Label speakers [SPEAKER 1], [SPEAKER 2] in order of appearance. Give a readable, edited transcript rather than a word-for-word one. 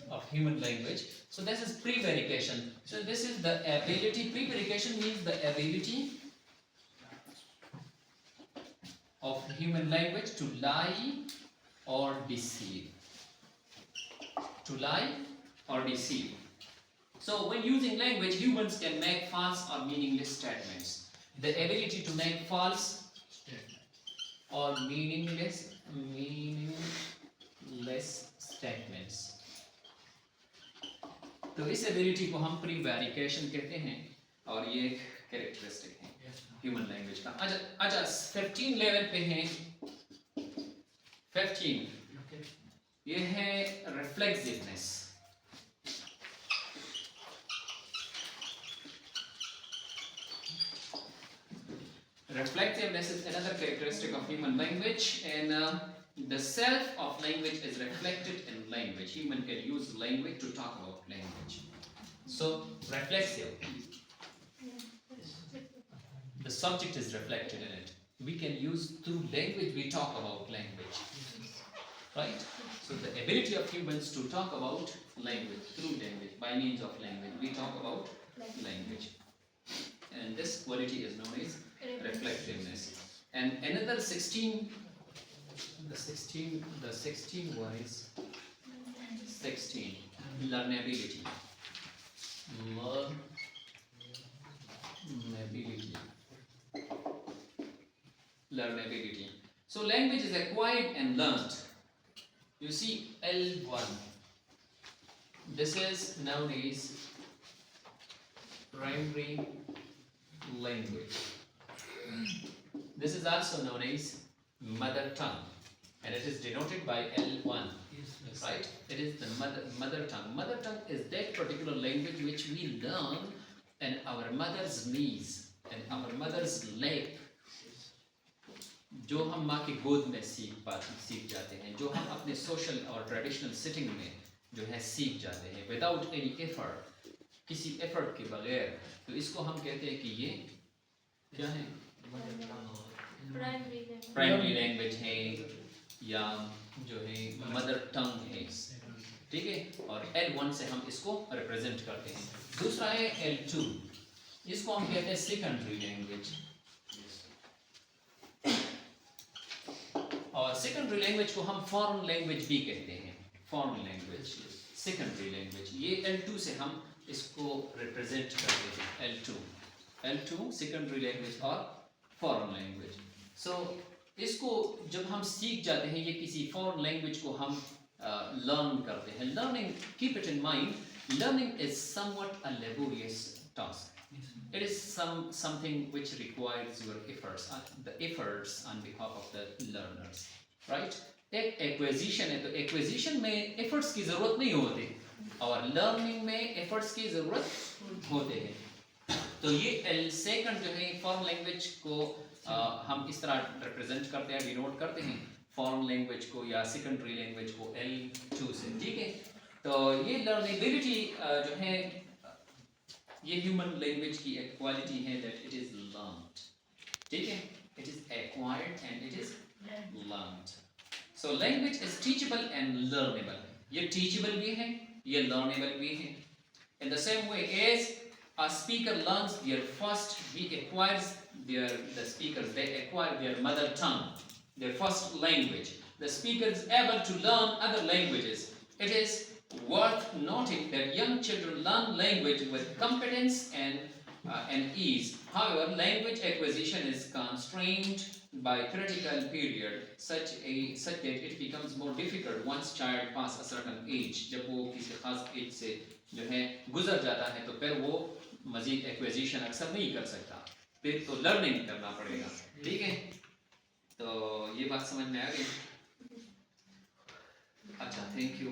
[SPEAKER 1] of human language. So this is prevarication. So this is the ability. Prevarication means the ability of human language to lie or deceive. To lie or deceive. So when using language, humans can make false or meaningless statements. The ability to make false or meaningless statements. तो इस ability को हम प्रीवैरिकेशन कहते हैं और ये एक characteristic है ह्यूमन लैंग्वेज का. अच्छा 15 लेवल पे हैं. 15 ये है रिफ्लेक्सिवनेस. Reflectiveness is another characteristic of human language, and the self of language is reflected in language. Human can use language to talk about language. So, reflexive. The subject is reflected in it. We can use through language, we talk about language. Right? So, the ability of humans to talk about language, through language, by means of language, we talk about language. And this quality is known as reflectiveness. And another 16 one is 16 learnability. Learnability. So language is acquired and learned. You see L1. This is known as primary language. This is also known as mother tongue, and it is denoted by L1. Yes. Right? It is the mother tongue. Mother tongue is that particular language which we learn in our mother's knees and our mother's lap. जो हम माँ की गोद में सीख जाते हैं, जो हम अपने सोशल और ट्रेडिशनल सिटिंग में जो है सीख जाते हैं, विदाउट एनी एफर्ट, किसी एफर्ट के बगैर. तो इसको हम कहते हैं कि ये क्या है? प्राइमरी लैंग्वेज है या जो है मदर टंग है. ठीक है. और L1 से हम इसको रिप्रेजेंट करते हैं. दूसरा है L2. इसको हम कहते हैं सेकेंडरी लैंग्वेज. और सेकेंडरी लैंग्वेज को हम फॉरेन लैंग्वेज भी कहते हैं. Foreign language, secondary language. ये L2 से हम इसको रिप्रेजेंट करते हैं. L2 सेकेंडरी लैंग्वेज और फॉरेन लैंग्वेज. सो इसको जब हम सीख जाते हैं, ये किसी फॉरेन लैंग्वेज को हम लर्न करते हैं. Learning, keep it in mind, learning is somewhat a laborious task. It is something which requires your efforts, the efforts on behalf of the learners, right? एक acquisition है, तो acquisition में efforts की ज़रूरत नहीं होती, और learning में efforts की ज़रूरत होते हैं. तो ये second जो है foreign language को हम इस तरह represent करते हैं, denote करते हैं foreign language को या secondary language को L2 से. ठीक है. तो ये learnability जो है ये ह्यूमन लैंग्वेज की एक क्वालिटी है that it is learned. ठीक है. It is acquired and it is learned. So language is teachable and learnable. ये teachable भी है, ये learnable भी है. In the same way as a speaker learns their first, he acquires the speakers, they acquire their mother tongue, their first language. The speaker is able to learn other languages. It is worth noting that young children learn language with competence and ease. However, language acquisition is constrained by critical period such that it becomes more difficult once child pass a certain age. जब वो किसी खास as से जो है गुजर जाता है, तो फिर वो मजीद एक्विजिशन अक्सर नहीं कर सकता, फिर तो लर्निंग करना पड़ेगा. ठीक है. तो ये बात समझ में आ गई. अच्छा, थैंक यू.